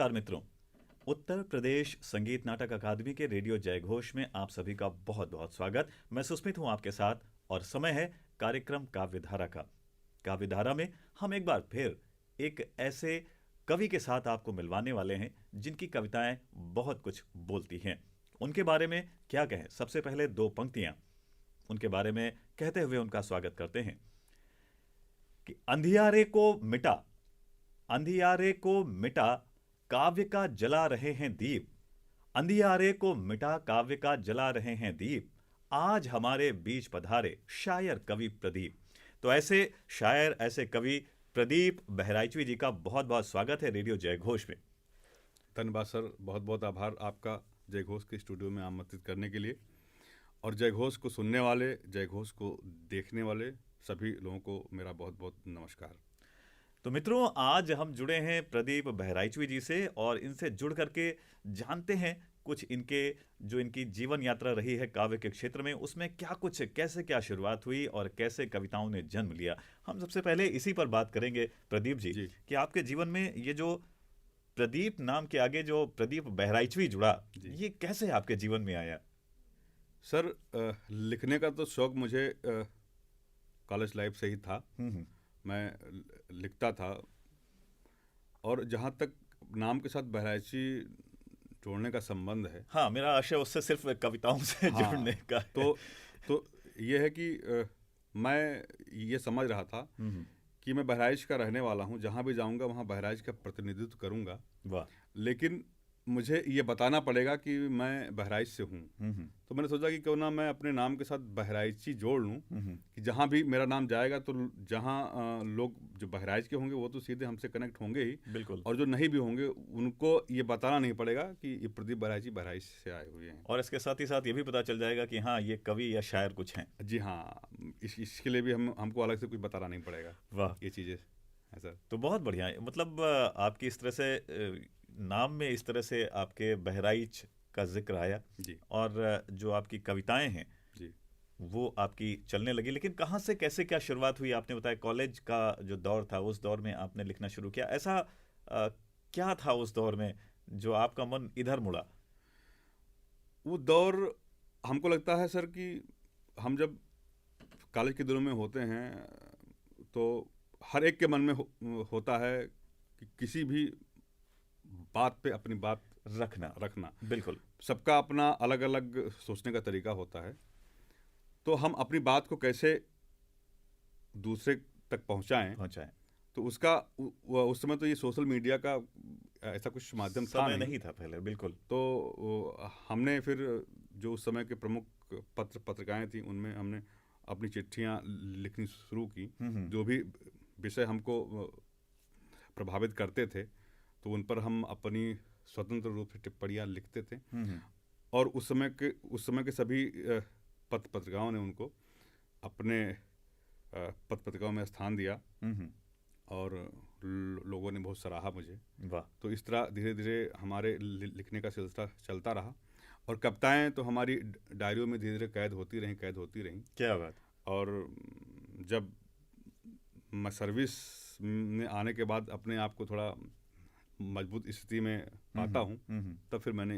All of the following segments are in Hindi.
नमस्कार मित्रों। उत्तर प्रदेश संगीत नाटक अकादमी के रेडियो जयघोष में आप सभी का बहुत बहुत स्वागत। मैं सुस्मित हूं आपके साथ और समय है कार्यक्रम काव्यधारा का। काव्यधारा में हम एक बार फिर एक ऐसे कवि के साथ आपको मिलवाने वाले हैं जिनकी कविताएं बहुत कुछ बोलती हैं। उनके बारे में क्या कहें, सबसे पहले दो पंक्तियां उनके बारे में कहते हुए उनका स्वागत करते हैं कि अंधियारे को मिटा काव्य का जला रहे हैं दीप। अंधियारे को मिटा काव्य का जला रहे हैं दीप। आज हमारे बीच पधारे शायर कवि प्रदीप। तो ऐसे शायर, ऐसे कवि प्रदीप बहराइचवी जी का बहुत बहुत स्वागत है रेडियो जयघोष में। धन्यवाद सर, बहुत बहुत आभार आपका जयघोष के स्टूडियो में आमंत्रित करने के लिए। और जयघोष को सुनने वाले, जयघोष को देखने वाले सभी लोगों को मेरा बहुत बहुत नमस्कार। तो मित्रों, आज हम जुड़े हैं प्रदीप बहराइचवी जी से और इनसे जुड़ करके जानते हैं कुछ इनकी जीवन यात्रा रही है काव्य के क्षेत्र में, उसमें क्या कुछ, कैसे क्या शुरुआत हुई और कैसे कविताओं ने जन्म लिया। हम सबसे पहले इसी पर बात करेंगे प्रदीप जी कि आपके जीवन में ये जो प्रदीप नाम के आगे जो प्रदीप बहराइचवी जुड़ा, ये कैसे आपके जीवन में आया। सर, लिखने का तो शौक मुझे कॉलेज लाइफ से ही था। मैं लिखता था और जहाँ तक नाम के साथ बहराइची जोड़ने का संबंध है, हाँ, मेरा आशय उससे सिर्फ कविताओं से जुड़ने का है। तो ये है कि मैं ये समझ रहा था कि मैं बहराइच का रहने वाला हूँ, जहाँ भी जाऊँगा वहाँ बहराइच का प्रतिनिधित्व करूँगा। वाह। लेकिन मुझे ये बताना पड़ेगा कि मैं बहराइच से हूँ। तो मैंने सोचा कि क्यों ना मैं अपने नाम के साथ बहराइची जोड़ लूँ, कि जहाँ भी मेरा नाम जाएगा तो जहाँ लोग जो बहराइच के होंगे वो तो सीधे हमसे कनेक्ट होंगे ही, बिल्कुल, और जो नहीं भी होंगे उनको ये बताना नहीं पड़ेगा कि ये प्रदीप बहराइची बहराइच से आए हुए हैं। और इसके साथ ही साथ ये भी पता चल जाएगा कि हाँ, ये कवि या शायर कुछ हैं। जी हाँ, इसके लिए भी हमको अलग से कुछ बताना नहीं पड़ेगा। वाह, ये चीज़ें है सर। तो बहुत बढ़िया है। मतलब आपकी इस तरह से नाम में इस तरह से आपके बहराइच का जिक्र आया जी। और जो आपकी कविताएं हैं जी, वो आपकी चलने लगी। लेकिन कहाँ से कैसे क्या शुरुआत हुई? आपने बताया कॉलेज का जो दौर था, उस दौर में आपने लिखना शुरू किया। ऐसा क्या था उस दौर में जो आपका मन इधर मुड़ा? वो दौर, हमको लगता है सर कि हम जब कॉलेज के दिनों में होते हैं तो हर एक के मन में होता है कि किसी भी बात पे अपनी बात रखना। बिल्कुल। सबका अपना अलग अलग सोचने का तरीका होता है, तो हम अपनी बात को कैसे दूसरे तक पहुंचाएं। तो उसका उस समय तो ये सोशल मीडिया का ऐसा कुछ माध्यम था नहीं था पहले। बिल्कुल। तो हमने फिर जो उस समय के प्रमुख पत्रिकाएं थी उनमें हमने अपनी चिट्ठियां लिखनी शुरू की। जो भी विषय हमको प्रभावित करते थे तो उन पर हम अपनी स्वतंत्र रूप से टिप्पणियां लिखते थे। और उस समय के सभी पत्रिकाओं ने उनको अपने पत्रिकाओं में स्थान दिया और लोगों ने बहुत सराहा मुझे। वाह। तो इस तरह धीरे धीरे हमारे लिखने का सिलसिला चलता रहा और कविताएं तो हमारी डायरियों में धीरे धीरे कैद होती रहीं। क्या बात। और जब मैं सर्विस में आने के बाद अपने आप को थोड़ा मजबूत स्थिति में पाता हूँ, तब फिर मैंने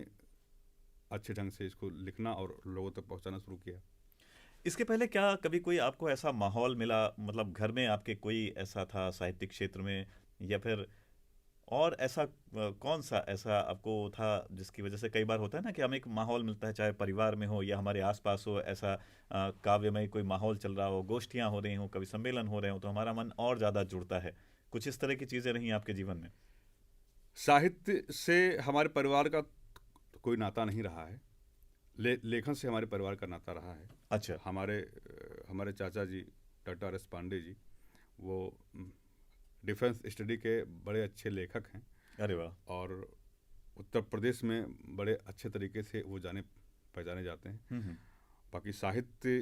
अच्छे ढंग से इसको लिखना और लोगों तक पहुँचाना शुरू किया। इसके पहले क्या कभी कोई आपको ऐसा माहौल मिला, मतलब घर में आपके कोई ऐसा था साहित्यिक क्षेत्र में, या फिर और ऐसा कौन सा ऐसा आपको था जिसकी वजह से, कई बार होता है ना कि हमें एक माहौल मिलता है, चाहे परिवार में हो या हमारे आसपास हो, ऐसा काव्यमय कोई माहौल चल रहा हो, गोष्ठियाँ हो रही हो, कवि सम्मेलन हो रहे हो, तो हमारा मन और ज़्यादा जुड़ता है। कुछ इस तरह की चीज़ें रही आपके जीवन में? साहित्य से हमारे परिवार का कोई नाता नहीं रहा है, लेखन से हमारे परिवार का नाता रहा है। अच्छा। हमारे चाचा जी डॉक्टर RS पांडे जी, वो डिफेंस स्टडी के बड़े अच्छे लेखक हैं। अरे वाह। और उत्तर प्रदेश में बड़े अच्छे तरीके से वो जाने पहचाने जाते हैं। बाकी साहित्य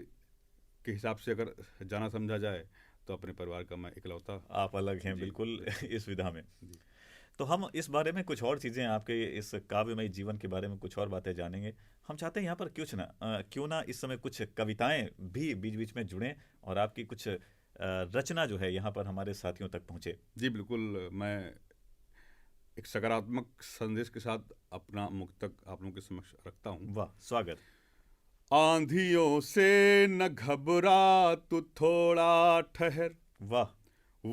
के हिसाब से अगर जाना समझा जाए तो अपने परिवार का मैं इकलौता। आप अलग हैं बिल्कुल इस विधा में। तो हम इस बारे में कुछ और चीज़ें, आपके इस काव्यमय जीवन के बारे में कुछ और बातें जानेंगे। हम चाहते हैं यहाँ पर क्यों ना इस समय कुछ कविताएं भी बीच बीच में जुड़ें और आपकी कुछ रचना जो है यहाँ पर हमारे साथियों तक पहुँचे। जी बिल्कुल, मैं एक सकारात्मक संदेश के साथ अपना मुक्तक आप लोगों के समक्ष रखता हूँ। वाह, स्वागत। आंधियों से न घबरा तू थोड़ा ठहर, वाह।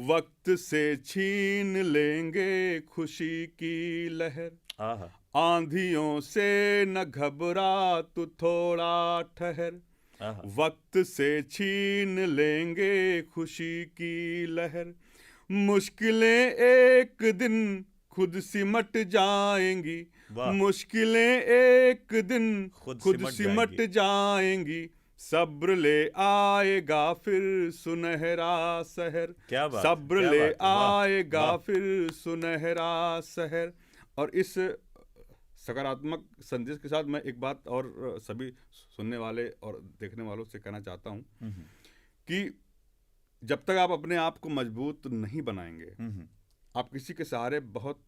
वक्त से छीन लेंगे खुशी की लहर। आहा। आंधियों से न घबरा तू थोड़ा ठहर, आहा। वक्त से छीन लेंगे खुशी की लहर। मुश्किलें एक दिन खुद सिमट जाएंगी, वाह। मुश्किलें एक दिन खुद खुद सिमट सिमट जाएंगी। सब्र ले आएगा फिर सुनहरा शहर, क्या बात, सब्र क्या ले बात है, वाह, आएगा वाह। फिर सुनहरा शहर। और इस सकारात्मक संदेश के साथ मैं एक बात और सभी सुनने वाले और देखने वालों से कहना चाहता हूँ कि जब तक आप अपने आप को मजबूत नहीं बनाएंगे, आप किसी के सहारे बहुत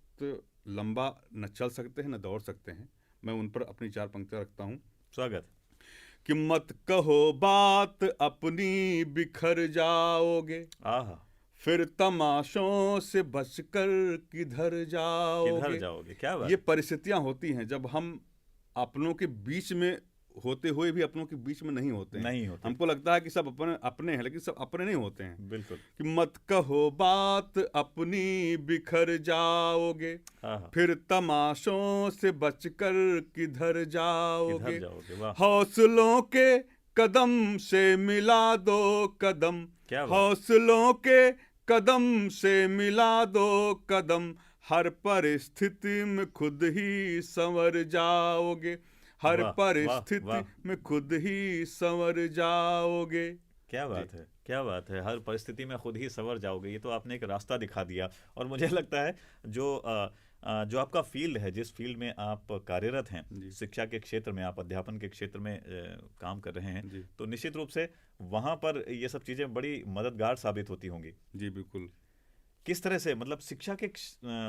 लंबा न चल सकते हैं न दौड़ सकते हैं। मैं उन पर अपनी 4 पंक्तियां रखता हूँ। स्वागत। कि मत कहो बात अपनी बिखर जाओगे, आहा। फिर तमाशों से बचकर किधर किधर जाओगे। जाओगे, क्या बात। ये परिस्थितियां होती हैं जब हम अपनों के बीच में होते हुए भी अपनों के बीच में नहीं होते हैं। नहीं होते। हमको लगता है कि सब अपने अपने हैं, लेकिन सब अपने नहीं होते हैं। बिल्कुल। कि मत कहो बात अपनी बिखर जाओगे, आहा। फिर तमाशों से बचकर किधर जाओगे। किधर जाओगे, वाह। हौसलों के कदम से मिला दो कदम, क्या बात। हौसलों के कदम से मिला दो कदम। हर परिस्थिति में खुद ही संवर जाओगे, हर वाह, परिस्थिति वाह। में खुद ही संवर जाओगे। क्या बात है, क्या बात है। हर परिस्थिति में खुद ही संवर जाओगे, ये तो आपने एक रास्ता दिखा दिया। और मुझे लगता है जो आपका फील्ड है, जिस फील्ड में आप कार्यरत हैं, शिक्षा के क्षेत्र में, आप अध्यापन के क्षेत्र में काम कर रहे हैं, तो निश्चित रूप से वहाँ पर ये सब चीज़ें बड़ी मददगार साबित होती होंगी। जी बिल्कुल। किस तरह से, मतलब शिक्षा के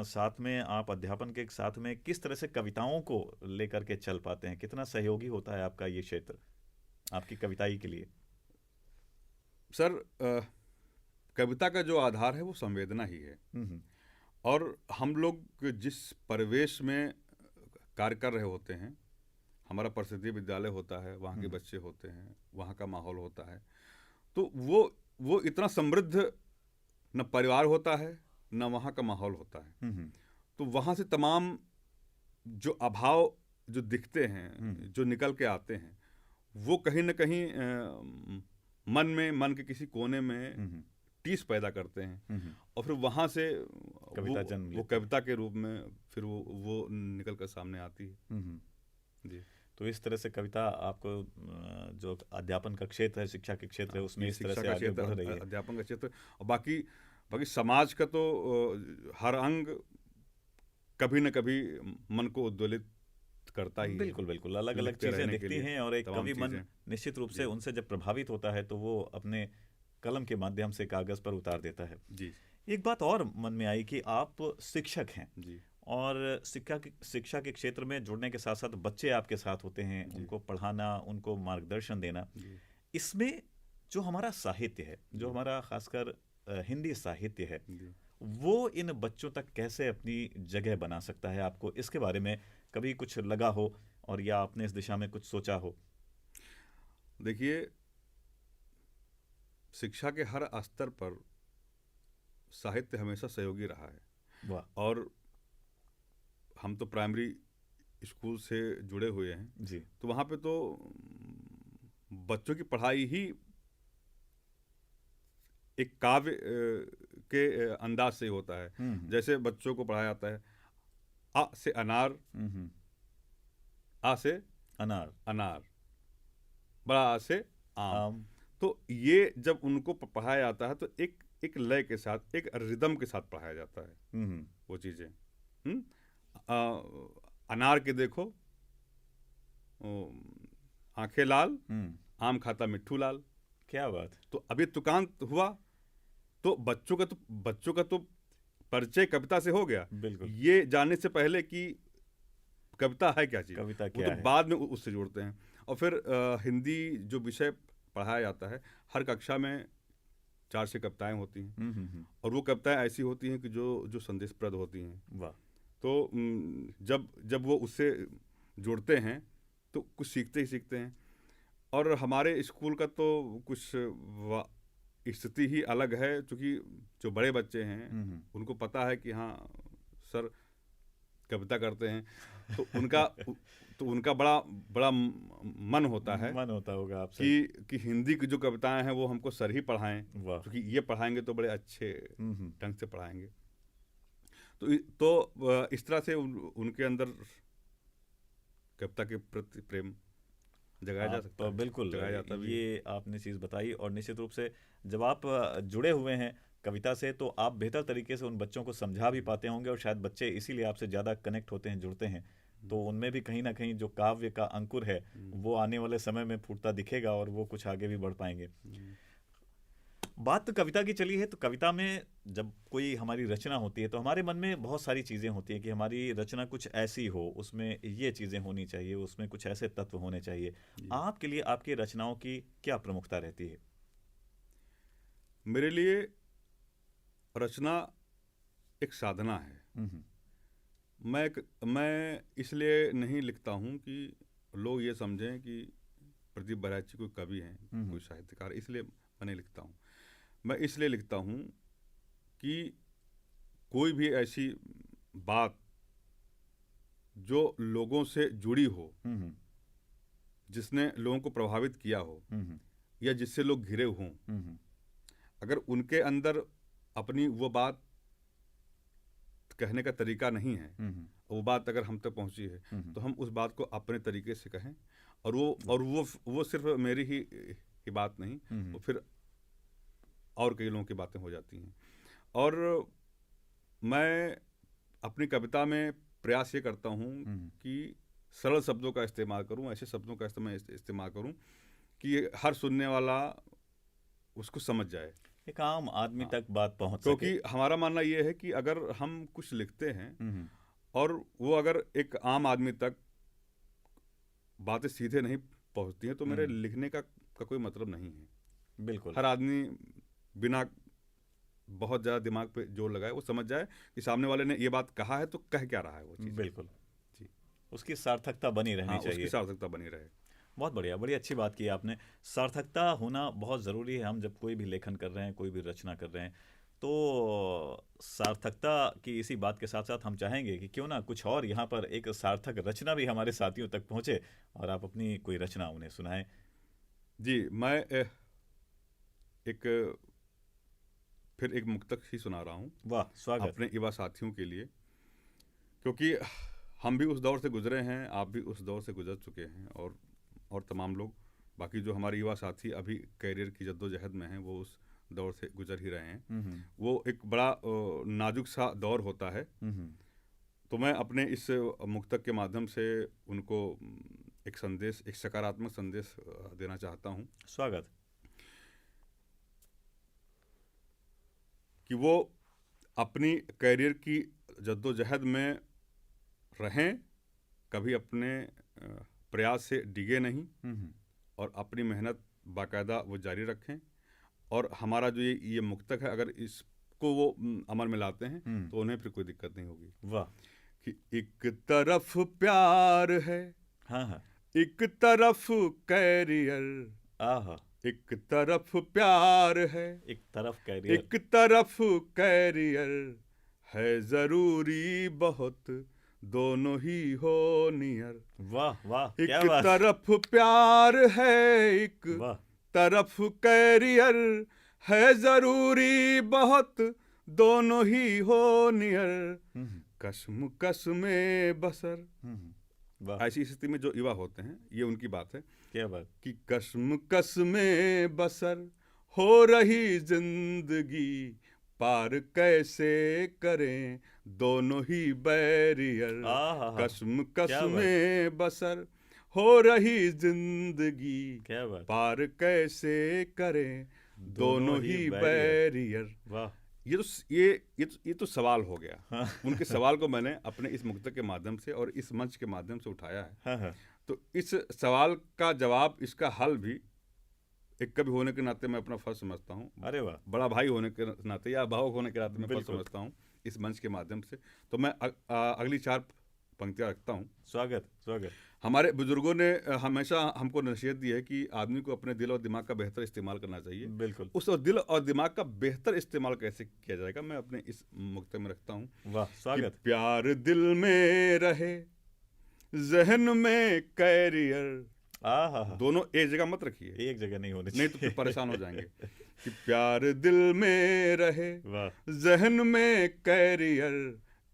साथ में, आप अध्यापन के साथ में किस तरह से कविताओं को लेकर के चल पाते हैं? कितना सहयोगी होता है आपका ये क्षेत्र आपकी कविताई के लिए? सर, कविता का जो आधार है वो संवेदना ही है। और हम लोग जिस परिवेश में कार्य कर रहे होते हैं, हमारा परिषदीय विद्यालय होता है, वहाँ के बच्चे होते हैं, वहाँ का माहौल होता है, तो वो इतना समृद्ध न परिवार होता है न वहाँ का माहौल होता है। तो वहाँ से तमाम जो अभाव जो दिखते हैं, जो निकल के आते हैं, वो कहीं न कहीं मन के किसी कोने में टीस पैदा करते हैं। और फिर वहाँ से वो कविता के रूप में फिर वो निकल कर सामने आती है। जी। तो इस तरह से कविता आपको जो अध्यापन का क्षेत्र है, शिक्षा के क्षेत्र है, उसमें इस तरह से आगे बढ़ रही है। अध्यापन का क्षेत्र और बाकी समाज का तो हर अंग कभी न कभी मन को उद्वेलित करता ही है। बिल्कुल बिल्कुल, अलग अलग चीज़ें दिखती हैं और एक कवि मन निश्चित रूप से उनसे जब प्रभावित होता है तो वो अपने कलम के माध्यम से कागज़ पर उतार देता है। जी। एक बात और मन में आई कि आप शिक्षक हैं जी। और शिक्षा के क्षेत्र में जुड़ने के साथ साथ बच्चे आपके साथ होते हैं, उनको पढ़ाना, उनको मार्गदर्शन देना। इसमें जो हमारा साहित्य है, जो हमारा खासकर हिंदी साहित्य है, वो इन बच्चों तक कैसे अपनी जगह बना सकता है? आपको इसके बारे में कभी कुछ लगा हो और या आपने इस दिशा में कुछ सोचा हो? देखिए, शिक्षा के हर स्तर पर साहित्य हमेशा सहयोगी रहा है। वाह। और हम तो प्राइमरी स्कूल से जुड़े हुए हैं जी। तो वहाँ पे तो बच्चों की पढ़ाई ही एक काव्य के अंदाज से होता है। जैसे बच्चों को पढ़ाया जाता है आ से अनार, आ से अनार, बड़ा आ से आम। तो ये जब उनको पढ़ाया जाता है तो एक लय के साथ, एक रिदम के साथ पढ़ाया जाता है वो चीज़ें। अनार के देखो आंखें लाल, आम खाता मिट्ठू लाल। क्या बात। तो अभी तुकांत हुआ तो बच्चों का तो परिचय कविता से हो गया। बिल्कुल। ये जानने से पहले कि कविता है क्या चीज़, कविता क्या वो तो है, बाद में उससे जोड़ते हैं। और फिर हिंदी जो विषय पढ़ाया जाता है, हर कक्षा में 4 से कविताएं होती हैं। और वो कविताएं ऐसी होती हैं कि जो संदेशप्रद होती हैं। वाह। तो जब जब वो उससे जुड़ते हैं तो कुछ सीखते ही सीखते हैं। और हमारे स्कूल का तो कुछ स्थिति ही अलग है, क्योंकि जो बड़े बच्चे हैं उनको पता है कि हाँ सर कविता करते हैं, तो उनका बड़ा बड़ा मन होता है, मन होता होगा आपसे कि हिंदी की जो कविताएं हैं वो हमको सर ही पढ़ाएं, क्योंकि ये पढ़ाएंगे तो बड़े अच्छे ढंग से पढ़ाएंगे। तो इस तरह से उनके अंदर कविता के प्रति प्रेम जगाया जा सकता है। बिल्कुल, जगाया जाता भी है। ये आपने चीज़ बताई, और निश्चित रूप से जब आप जुड़े हुए हैं कविता से तो आप बेहतर तरीके से उन बच्चों को समझा भी पाते होंगे, और शायद बच्चे इसीलिए आपसे ज़्यादा कनेक्ट होते हैं, जुड़ते हैं। तो उनमें भी कहीं ना कहीं जो काव्य का अंकुर है वो आने वाले समय में फूटता दिखेगा, और वो कुछ आगे भी बढ़ पाएंगे। बात तो कविता की चली है, तो कविता में जब कोई हमारी रचना होती है तो हमारे मन में बहुत सारी चीज़ें होती हैं कि हमारी रचना कुछ ऐसी हो, उसमें ये चीज़ें होनी चाहिए, उसमें कुछ ऐसे तत्व होने चाहिए। आपके लिए आपकी रचनाओं की क्या प्रमुखता रहती है? मेरे लिए रचना एक साधना है। मैं इसलिए नहीं लिखता हूँ कि लोग ये समझें कि प्रदीप बराइची कोई कवि हैं, कोई साहित्यकार, इसलिए मैं नहीं लिखता हूँ। मैं इसलिए लिखता हूँ कि कोई भी ऐसी बात जो लोगों से जुड़ी हो, जिसने लोगों को प्रभावित किया हो, या जिससे लोग घिरे हों, अगर उनके अंदर अपनी वो बात कहने का तरीका नहीं है, वो बात अगर हम तक पहुंची है, तो हम उस बात को अपने तरीके से कहें। और वो सिर्फ मेरी ही बात नहीं, वो फिर और कई लोगों की बातें हो जाती हैं। और मैं अपनी कविता में प्रयास ये करता हूँ कि सरल शब्दों का इस्तेमाल करूँ, ऐसे शब्दों का इस्तेमाल करूँ कि हर सुनने वाला उसको समझ जाए, एक आम आदमी तक बात पहुंच सके। क्योंकि हमारा मानना ये है कि अगर हम कुछ लिखते हैं और वो अगर एक आम आदमी तक बातें सीधे नहीं पहुंचती हैं, तो मेरे लिखने का कोई मतलब नहीं है। बिल्कुल, हर आदमी बिना बहुत ज़्यादा दिमाग पे जोर लगाए वो समझ जाए कि सामने वाले ने ये बात कहा है तो कह क्या रहा है वो चीज़। बिल्कुल जी, उसकी सार्थकता बनी रहनी चाहिए। उसकी सार्थकता बनी रहे। बहुत बढ़िया, बड़ी अच्छी बात की आपने। सार्थकता होना बहुत ज़रूरी है। हम जब कोई भी लेखन कर रहे हैं, कोई भी रचना कर रहे हैं, तो सार्थकता की इसी बात के साथ साथ हम चाहेंगे कि क्यों ना कुछ और यहाँ पर एक सार्थक रचना भी हमारे साथियों तक पहुँचे, और आप अपनी कोई रचना उन्हें सुनाएं। जी, मैं फिर एक मुक्तक ही सुना रहा हूँ। वाह, स्वागत। अपने युवा साथियों के लिए, क्योंकि हम भी उस दौर से गुजरे हैं, आप भी उस दौर से गुजर चुके हैं, और तमाम लोग बाकी जो हमारे युवा साथी अभी कैरियर की जद्दोजहद में हैं, वो उस दौर से गुजर ही रहे हैं। वो एक बड़ा नाजुक सा दौर होता है। तो मैं अपने इस मुक्तक के माध्यम से उनको एक संदेश, एक सकारात्मक संदेश देना चाहता हूँ। स्वागत। कि वो अपनी कैरियर की जद्दोजहद में रहें, कभी अपने प्रयास से डिगे नहीं, और अपनी मेहनत बाकायदा वो जारी रखें। और हमारा जो ये मुक्तक है, अगर इसको वो अमल में लाते हैं तो उन्हें फिर कोई दिक्कत नहीं होगी। वाह। कि एक तरफ प्यार है, हाँ, एक तरफ कैरियर, आहा, एक तरफ प्यार है, एक तरफ कैरियर, एक तरफ कैरियर है जरूरी बहुत, दोनों ही हो नियर। वाह वाह, एक क्या बात। तरफ प्यार है, एक वाह, तरफ कैरियर है जरूरी बहुत, दोनों ही हो नियर। कसम कसमे बसर। वाह, ऐसी स्थिति में जो युवा होते हैं, ये उनकी बात है। क्या बात। कि कसम कसमे बसर हो रही जिंदगी, पार कैसे करें दोनों ही बैरियर। आहा, कसम क्या कसमे बसर हो रही जिंदगी, क्या बात। पार कैसे करें दोनों ही बैरियर। वाह। ये तो सवाल हो गया। उनके सवाल को मैंने अपने इस मुक्तक के माध्यम से और इस मंच के माध्यम से उठाया है। हाँ। तो इस सवाल का जवाब, इसका हल भी एक कवि होने के नाते मैं अपना फर्ज समझता हूँ। अरे वाह। बड़ा भाई होने के नाते या भावुक होने के नाते मैं फर्ज समझता हूँ। इस मंच के माध्यम से। तो मैं अगली 4 पंक्तियाँ रखता हूँ। स्वागत स्वागत। हमारे बुजुर्गों ने हमेशा हमको नसीहत दी है कि आदमी को अपने दिल और दिमाग का बेहतर इस्तेमाल करना चाहिए। बिल्कुल। उस दिल और दिमाग का बेहतर इस्तेमाल कैसे किया जाएगा, मैं अपने इस मुक्तक में रखता हूँ। वाह, स्वागत। प्यार दिल में रहे, जहन में कैरियर। दोनों एक जगह मत रखिए, एक जगह नहीं होनी नहीं तो फिर परेशान हो जाएंगे। कि प्यार दिल में रहे, जहन में कैरियर,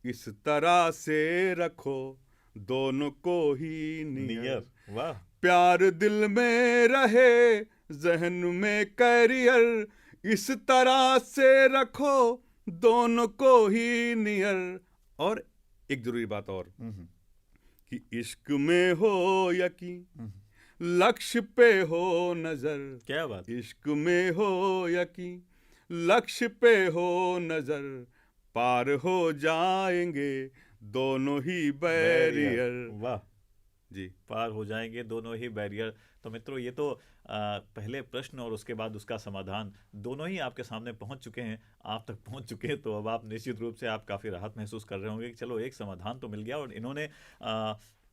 इस तरह से रखो दोनों को ही नियर। वाह। प्यार दिल में रहे, जहन में कैरियर, इस तरह से रखो दोनों को ही नियर। और एक जरूरी बात और, कि इश्क में हो यकीन, लक्ष्य पे हो नजर। क्या बात। इश्क में हो यकीन, लक्ष्य पे हो नजर, पार हो जाएंगे दोनों ही बैरियर। वाह जी, पार हो जाएंगे दोनों ही बैरियर। तो मित्रों, ये तो पहले प्रश्न और उसके बाद उसका समाधान दोनों ही आपके सामने पहुंच चुके हैं, आप तक पहुंच चुके हैं। तो अब आप निश्चित रूप से आप काफ़ी राहत महसूस कर रहे होंगे कि चलो एक समाधान तो मिल गया, और इन्होंने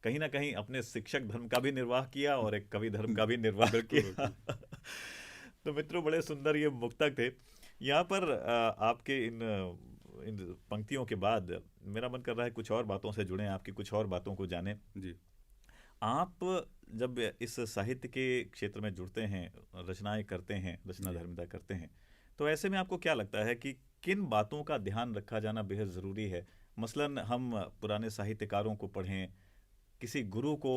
कहीं ना कहीं अपने शिक्षक धर्म का भी निर्वाह किया और एक कवि धर्म का भी निर्वाह किया। तो मित्रों, बड़े सुंदर ये मुक्तक थे। यहाँ पर आपके इन पंक्तियों के बाद मेरा मन कर रहा है कुछ और बातों से जुड़ें, आपकी कुछ और बातों को जानें। जी। आप जब इस साहित्य के क्षेत्र में जुड़ते हैं, रचनाएं करते हैं, रचना धर्मिता करते हैं, तो ऐसे में आपको क्या लगता है कि किन बातों का ध्यान रखा जाना बेहद ज़रूरी है? मसलन हम पुराने साहित्यकारों को पढ़ें, किसी गुरु को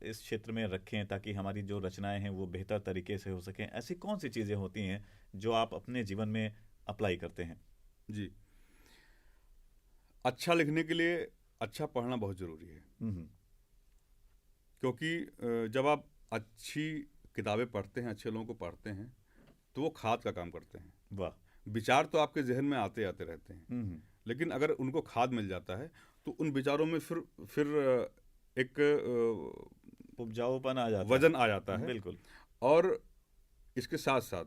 इस क्षेत्र में रखें ताकि हमारी जो रचनाएं हैं वो बेहतर तरीके से हो सकें। ऐसी कौन सी चीज़ें होती हैं जो आप अपने जीवन में अप्लाई करते हैं? जी, अच्छा लिखने के लिए अच्छा पढ़ना बहुत ज़रूरी है। क्योंकि जब आप अच्छी किताबें पढ़ते हैं, अच्छे लोगों को पढ़ते हैं, तो वो खाद का काम करते हैं। वाह। विचार तो आपके जहन में आते आते रहते हैं, लेकिन अगर उनको खाद मिल जाता है तो उन विचारों में फिर एक उपजाऊपन आ जाता है, वजन आ जाता है। बिल्कुल। और इसके साथ साथ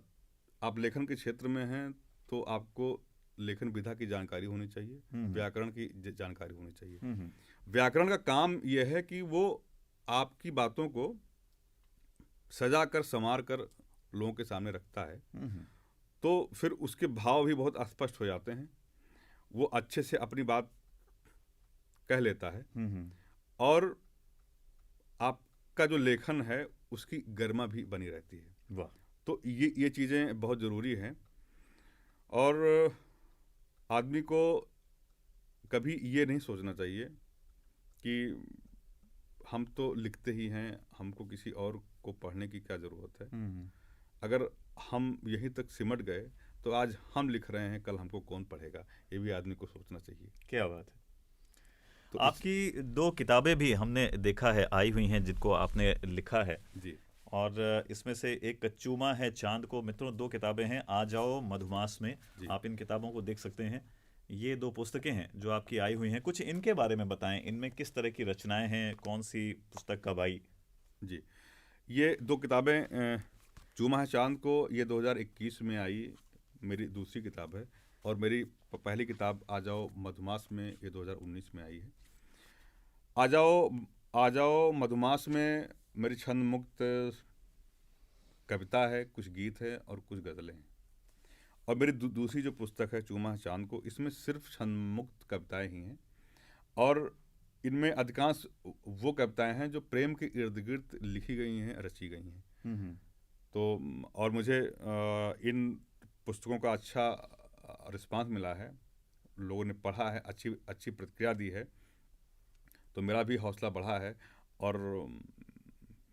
आप लेखन के क्षेत्र में हैं तो आपको लेखन विधा की जानकारी होनी चाहिए, व्याकरण की जानकारी होनी चाहिए। व्याकरण का काम यह है कि वो आपकी बातों को सजा कर संवार कर लोगों के सामने रखता है, तो फिर उसके भाव भी बहुत स्पष्ट हो जाते हैं। वो अच्छे से अपनी बात कह लेता है, और आपका जो लेखन है उसकी गरिमा भी बनी रहती है। वाह। तो ये चीज़ें बहुत ज़रूरी हैं। और आदमी को कभी ये नहीं सोचना चाहिए कि हम तो लिखते ही हैं, हमको किसी और को पढ़ने की क्या ज़रूरत है। अगर हम यहीं तक सिमट गए तो आज हम लिख रहे हैं, कल हमको कौन पढ़ेगा, ये भी आदमी को सोचना चाहिए। क्या बात है। तो आपकी 2 किताबें भी हमने देखा है आई हुई हैं जिनको आपने लिखा है जी, और इसमें से एक चूमा है चांद को। मित्रों, 2 किताबें हैं, आ जाओ मधुमास में। आप इन किताबों को देख सकते हैं। ये 2 पुस्तकें हैं जो आपकी आई हुई हैं। कुछ इनके बारे में बताएं, इनमें किस तरह की रचनाएं हैं, कौन सी पुस्तक कब आई? जी, ये 2 किताबें, चूमा है चांद को ये 2021 में आई, मेरी दूसरी किताब है। और मेरी पहली किताब आ जाओ मधुमास में ये 2019 में आई है। आ जाओ मधुमास में मेरी छंद मुक्त कविता है, कुछ गीत है और कुछ गज़लें हैं। और मेरी दूसरी जो पुस्तक है चूमा है चांद को, इसमें सिर्फ छंद मुक्त कविताएं ही हैं। और इनमें अधिकांश वो कविताएं हैं जो प्रेम के इर्द गिर्द लिखी गई हैं, रची गई हैं। तो और मुझे इन पुस्तकों का अच्छा रिस्पांस मिला है, लोगों ने पढ़ा है, अच्छी प्रतिक्रिया दी है, तो मेरा भी हौसला बढ़ा है। और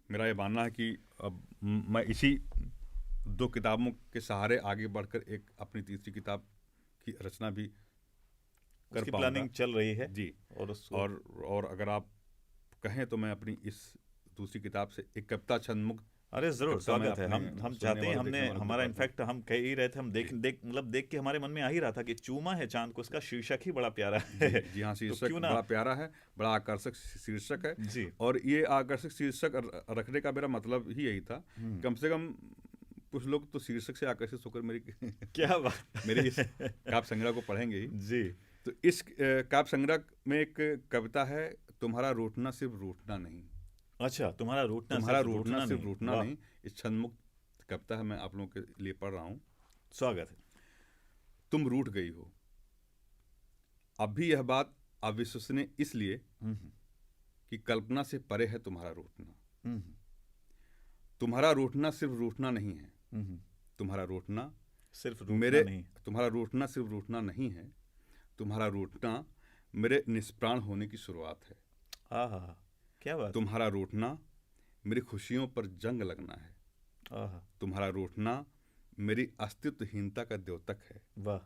मेरा ये मानना है कि अब मैं इसी 2 किताबों के सहारे आगे बढ़कर एक अपनी तीसरी किताब की रचना भी कर पाऊंगा। प्लानिंग चल रही है जी। और अगर आप कहें तो मैं अपनी इस दूसरी किताब से एक कविता छंद मुक्त। अरे जरूर स्वागत है। हम चाहते हैं, हमने हमारा इनफैक्ट हम कह ही रहे थे, हम देख के हमारे मन में आ ही रहा था कि चूमा है चांद को, इसका शीर्षक ही बड़ा प्यारा है। जी हाँ, शीर्षक बड़ा प्यारा है, बड़ा आकर्षक शीर्षक है जी। और ये आकर्षक शीर्षक रखने का मेरा मतलब ही यही था, कम से कम कुछ लोग तो शीर्षक से आकर्षित होकर मेरी क्या बात मेरी इस काव्य संग्रह को पढ़ेंगे ही। जी। तो इस काव्य संग्रह में एक कविता है, तुम्हारा रूठना सिर्फ रूठना नहीं। अच्छा, तुम्हारा रूठना तुम्हारा सिर्फ रूठना रूठना सिर्फ नहीं। रूठना वाह, नहीं, इस छंदमुक्त कविता है, मैं आप लोगों के लिए पढ़ रहा हूँ। स्वागत है। तुम रूठ गई हो, अब भी यह बात अविश्वसनीय इसलिए हम्म, कि कल्पना से परे है तुम्हारा रूठना। हम्म, तुम्हारा रूठना सिर्फ रूठना नहीं है। हम्म, तुम्हारा रूठना सिर्फ रूठना मेरे नहीं। तुम्हारा रूठना सिर्फ रूठना नहीं है। तुम्हारा रूठना मेरे निष्प्राण होने की शुरुआत है। आहा, क्या बात है। तुम्हारा रूठना मेरी खुशियों पर जंग लगना है। आहा, तुम्हारा रूठना मेरी अस्तित्वहीनता का द्योतक है। वाह,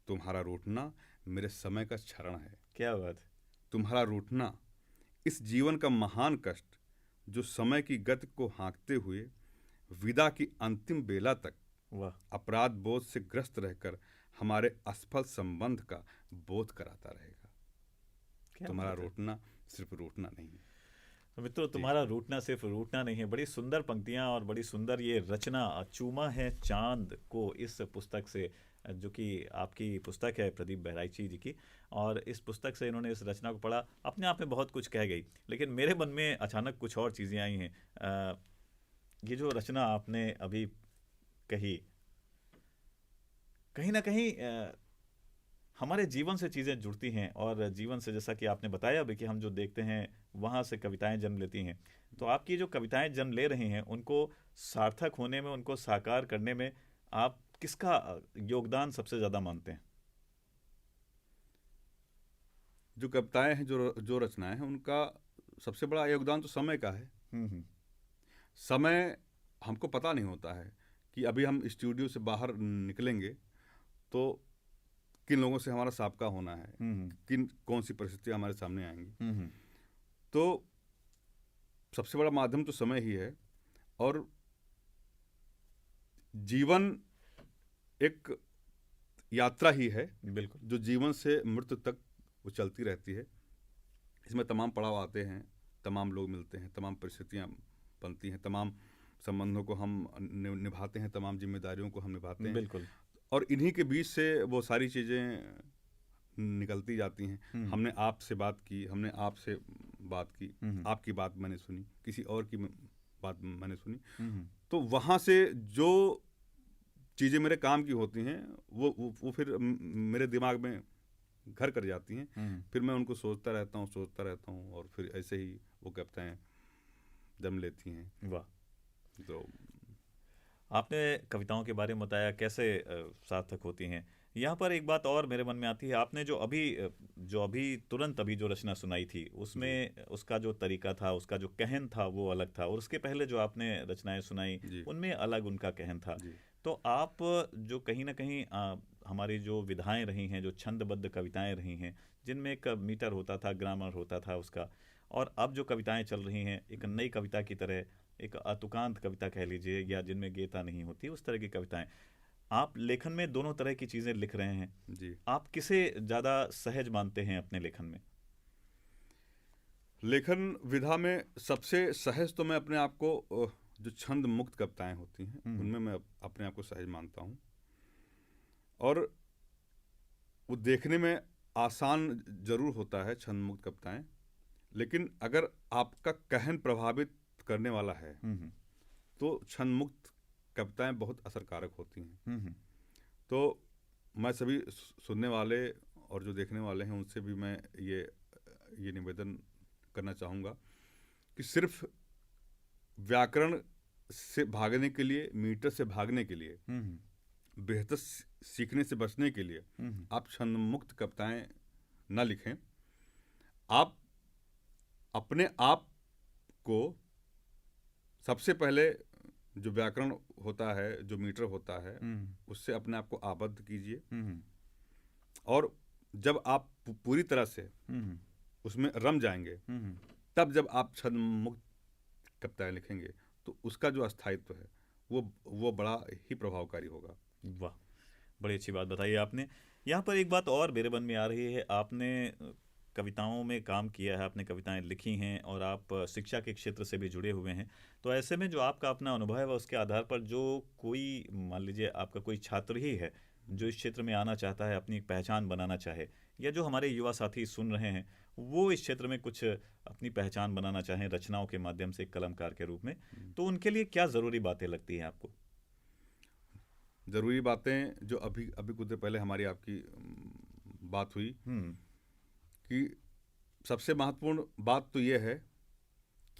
तुम्हारा रूठना मेरे समय का क्षरण है। क्या बात है। तुम्हारा रूठना इस जीवन का महान कष्ट, जो समय की गति को हाँकते हुए विदा की अंतिम बेला तक वाह, अपराध बोध से ग्रस्त रहकर हमारे असफल संबंध का बोध कराता रहेगा। क्या तुम्हारा बात है। रूठना सिर्फ रूठना नहीं है। मित्रों, तुम्हारा रूठना सिर्फ रूठना नहीं है। बड़ी सुंदर पंक्तियां और बड़ी सुंदर ये रचना चूमा है चांद को, इस पुस्तक से, जो कि आपकी पुस्तक है प्रदीप बहराइची जी की। और इस पुस्तक से इन्होंने इस रचना को पढ़ा, अपने आप में बहुत कुछ कह गई, लेकिन मेरे मन में अचानक कुछ और चीज़ें आई हैं। ये जो रचना आपने अभी कही, कहीं ना कहीं हमारे जीवन से चीज़ें जुड़ती हैं, और जीवन से, जैसा कि आपने बताया भी कि हम जो देखते हैं वहाँ से कविताएं जन्म लेती हैं। तो आपकी जो कविताएं जन्म ले रही हैं, उनको सार्थक होने में, उनको साकार करने में आप किसका योगदान सबसे ज़्यादा मानते हैं? जो कविताएं हैं, जो रचनाएं हैं, उनका सबसे बड़ा योगदान तो समय का है। समय हमको पता नहीं होता है कि अभी हम स्टूडियो से बाहर निकलेंगे तो किन लोगों से हमारा साबका होना है, कौन सी परिस्थितियां हमारे सामने आएंगी। तो सबसे बड़ा माध्यम तो समय ही है। और जीवन एक यात्रा ही है, बिल्कुल, जो जीवन से मृत्यु तक वो चलती रहती है। इसमें तमाम पड़ाव आते हैं, तमाम लोग मिलते हैं, तमाम परिस्थितियां बनती हैं, तमाम संबंधों को हम निभाते हैं, तमाम जिम्मेदारियों को हम निभाते हैं। बिल्कुल। और इन्हीं के बीच से वो सारी चीज़ें निकलती जाती हैं। हमने आपसे बात की, हमने आपसे बात की, आपकी बात मैंने सुनी, किसी और की बात मैंने सुनी। तो वहाँ से जो चीज़ें मेरे काम की होती हैं वो फिर मेरे दिमाग में घर कर जाती हैं। फिर मैं उनको सोचता रहता हूँ और फिर ऐसे ही वो कविताएं जन्म लेती हैं। वाह। तो आपने कविताओं के बारे में बताया कैसे सार्थक होती हैं। यहाँ पर एक बात और मेरे मन में आती है, आपने जो अभी तुरंत अभी जो रचना सुनाई थी, उसमें उसका जो तरीका था, उसका जो कहन था वो अलग था, और उसके पहले जो आपने रचनाएं सुनाई उनमें अलग उनका कहन था। तो आप जो कहीं ना कहीं हमारी जो विधाएं रही हैं, जो छंदबद्ध कविताएं रही हैं, जिनमें एक मीटर होता था, ग्रामर होता था उसका, और अब जो कविताएं चल रही हैं एक नई कविता की तरह, एक अतुकांत कविता कह लीजिए, या जिनमें गेयता नहीं होती, उस तरह की कविताएं, आप लेखन में दोनों तरह की चीज़ें लिख रहे हैं जी। आप किसे ज़्यादा सहज मानते हैं अपने लेखन में? लेखन विधा में सबसे सहज तो मैं अपने आप को, जो छंद मुक्त कविताएं होती हैं उनमें मैं अपने आप को सहज मानता हूँ। और वो देखने में आसान जरूर होता है छंद मुक्त कविताएं, लेकिन अगर आपका कहन प्रभावित करने वाला है तो छंद मुक्त कविताएं बहुत असरकारक होती हैं। तो मैं सभी सुनने वाले और जो देखने वाले हैं उनसे भी मैं ये निवेदन करना चाहूँगा कि सिर्फ व्याकरण से भागने के लिए, मीटर से भागने के लिए, बेहतर सीखने से बचने के लिए आप छंद मुक्त कविताएं न लिखें। आप अपने आप को सबसे पहले जो व्याकरण होता है, जो मीटर होता है, उससे अपने आप को आबद्ध कीजिए। और जब आप पूरी तरह से उसमें रम जाएंगे, तब जब आप छंद मुक्त कविताएं लिखेंगे तो उसका जो स्थायित्व है वो बड़ा ही प्रभावकारी होगा। वाह, बड़ी अच्छी बात बताई आपने। यहाँ पर एक बात और मेरे मन में आ रही है, आपने कविताओं में काम किया है, आपने कविताएं लिखी हैं, और आप शिक्षा के क्षेत्र से भी जुड़े हुए हैं। तो ऐसे में जो आपका अपना अनुभव है उसके आधार पर जो कोई, मान लीजिए आपका कोई छात्र ही है, जो इस क्षेत्र में आना चाहता है, अपनी एक पहचान बनाना चाहे, या जो हमारे युवा साथी सुन रहे हैं वो इस क्षेत्र में कुछ अपनी पहचान बनाना चाहें रचनाओं के माध्यम से, एक कलमकार के रूप में, तो उनके लिए क्या ज़रूरी बातें लगती हैं आपको? ज़रूरी बातें जो अभी अभी कुछ देर पहले हमारी आपकी बात हुई कि सबसे महत्वपूर्ण बात तो ये है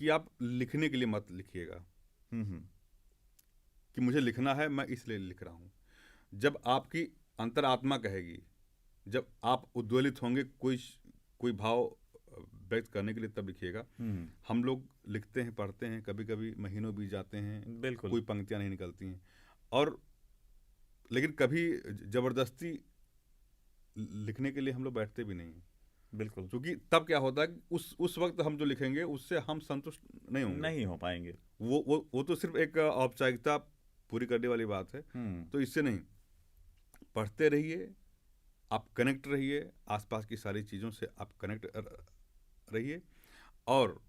कि आप लिखने के लिए मत लिखिएगा कि मुझे लिखना है, मैं इसलिए लिख रहा हूँ। जब आपकी अंतरात्मा कहेगी, जब आप उद्वेलित होंगे कोई भाव व्यक्त करने के लिए, तब लिखिएगा। हम लोग लिखते हैं, पढ़ते हैं, कभी कभी महीनों बीत जाते हैं, बिल्कुल, कोई पंक्तियां नहीं निकलती हैं, और लेकिन कभी जबरदस्ती लिखने के लिए हम लोग बैठते भी नहीं हैं। बिल्कुल, क्योंकि तब क्या होता है कि उस वक्त हम जो लिखेंगे उससे हम संतुष्ट नहीं होंगे, नहीं हो पाएंगे। वो तो सिर्फ एक औपचारिकता पूरी करने वाली बात है। तो इससे नहीं, पढ़ते रहिए, आप कनेक्ट रहिए, आसपास की सारी चीज़ों से आप कनेक्ट रहिए, और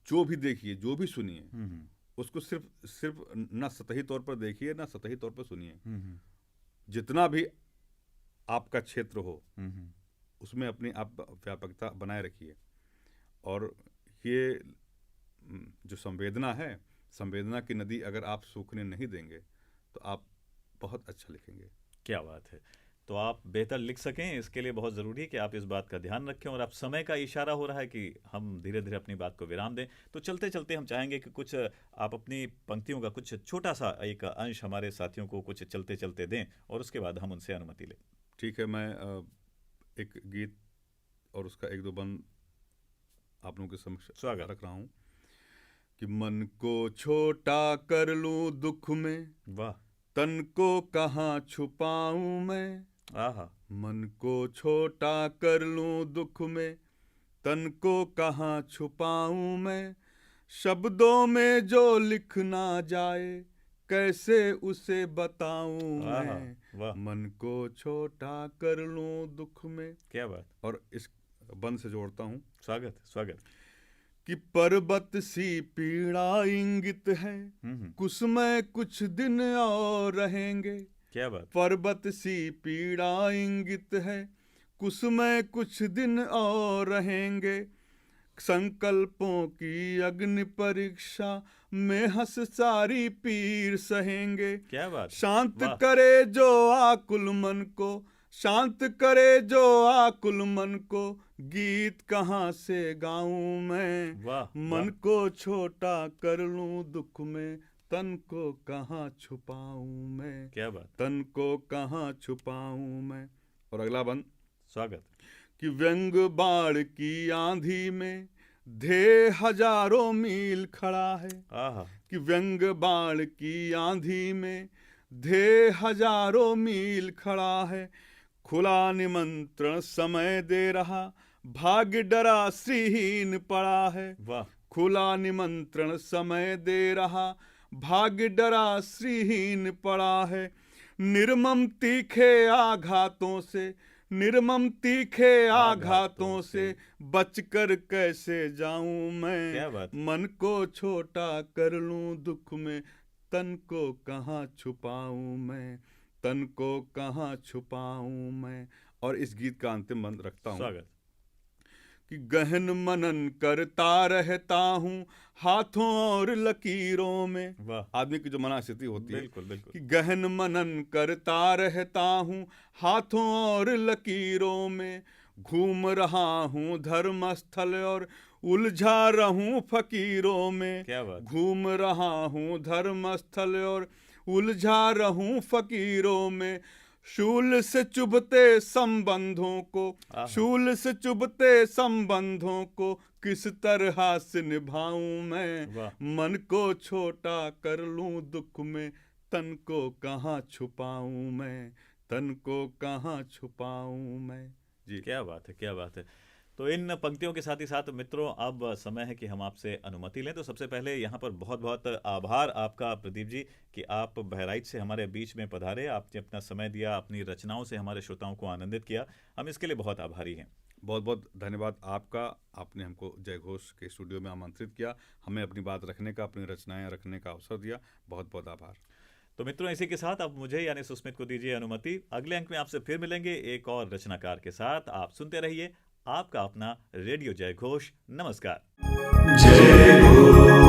जो भी देखिए, जो भी सुनिए, उसको सिर्फ ना सतही तौर पर देखिए, ना सतही तौर पर सुनिए। जितना भी आपका क्षेत्र हो उसमें अपनी आप व्यापकता बनाए रखिए। और ये जो संवेदना है, संवेदना की नदी अगर आप सूखने नहीं देंगे तो आप बहुत अच्छा लिखेंगे। क्या बात है। तो आप बेहतर लिख सकें, इसके लिए बहुत ज़रूरी है कि आप इस बात का ध्यान रखें। और आप समय का इशारा हो रहा है कि हम धीरे धीरे अपनी बात को विराम दें, तो चलते चलते हम चाहेंगे कि कुछ आप अपनी पंक्तियों का कुछ छोटा सा एक अंश हमारे साथियों को कुछ चलते चलते दें, और उसके बाद हम उनसे अनुमति लें। ठीक है, मैं एक गीत और उसका एक दो बंद आप लोगों के समक्ष स्वागत रख रहा हूँ कि मन को छोटा कर लूं दुख में, वाह, तन को कहाँ छुपाऊं मैं। आहा, मन को छोटा कर लूं दुख में, तन को कहाँ छुपाऊं मैं। शब्दों में जो लिख ना जाए, कैसे उसे बताऊं मैं। वाह, मन को छोटा कर लूं दुख में। क्या बात। और इस बंद से जोड़ता हूँ, स्वागत स्वागत। कि पर्वत सी पीड़ा इंगित है, कुसमय कुछ दिन और रहेंगे। क्या बात। पर्वत सी पीड़ा इंगित है, कुसमय कुछ दिन और रहेंगे। संकल्पों की अग्नि परीक्षा में हंस सारी पीर सहेंगे। क्या बात। शांत करे जो आकुल मन को, शांत करे जो आकुल मन को, गीत कहाँ से गाऊं मैं। मन को छोटा कर लूं दुख में, तन को कहाँ छुपाऊं मैं। क्या बात। तन को कहाँ छुपाऊं मैं। और अगला बंद, स्वागत। कि व्यंग बाढ़ की आंधी में ध्येय हजारों मील खड़ा है। कि व्यंग बाढ़ की आंधी में ध्येय हजारों मील खड़ा है। खुला निमंत्रण समय दे रहा, भाग्य डरा श्रीहीन पड़ा है। खुला निमंत्रण समय दे रहा, भाग्य डरा श्रीहीन पड़ा है। निर्मम तीखे आघातों से, निर्मम तीखे आघातों से बचकर कैसे जाऊं मैं। मन को छोटा कर लूं दुख में, तन को कहाँ छुपाऊं मैं। तन को कहाँ छुपाऊं मैं। और इस गीत का अंतिम बंद रखता हूँ कि गहन मनन करता रहता हूँ हाथों और लकीरों में। आदमी की जो मनस्थिति होती है, बिल्कुल, बिल्कुल। कि गहन मनन करता रहता हूँ हाथों और लकीरों में। घूम रहा हूँ धर्म स्थल और उलझा रहूं फकीरों में। घूम रहा हूँ धर्म स्थल और उलझा रहूं फकीरों में। शूल से चुभते संबंधों को, शूल से चुभते संबंधों को किस तरह से निभाऊं मैं। मन को छोटा कर लूं दुख में, तन को कहाँ छुपाऊं मैं। तन को कहाँ छुपाऊं मैं। जी, क्या बात है, क्या बात है। तो इन पंक्तियों के साथ ही साथ मित्रों, अब समय है कि हम आपसे अनुमति लें। तो सबसे पहले यहाँ पर बहुत बहुत आभार आपका प्रदीप जी कि आप बहराइच से हमारे बीच में पधारे, आपने अपना समय दिया, अपनी रचनाओं से हमारे श्रोताओं को आनंदित किया। हम इसके लिए बहुत आभारी हैं। बहुत बहुत धन्यवाद आपका। आपने हमको जय घोष के स्टूडियो में आमंत्रित किया, हमें अपनी बात रखने का, अपनी रचनाएं रखने का अवसर दिया। बहुत बहुत आभार। तो मित्रों, इसी के साथ अब मुझे यानी सुस्मित को दीजिए अनुमति। अगले अंक में आपसे फिर मिलेंगे एक और रचनाकार के साथ। आप सुनते रहिए आपका अपना रेडियो जय घोष। नमस्कार। जय घोष।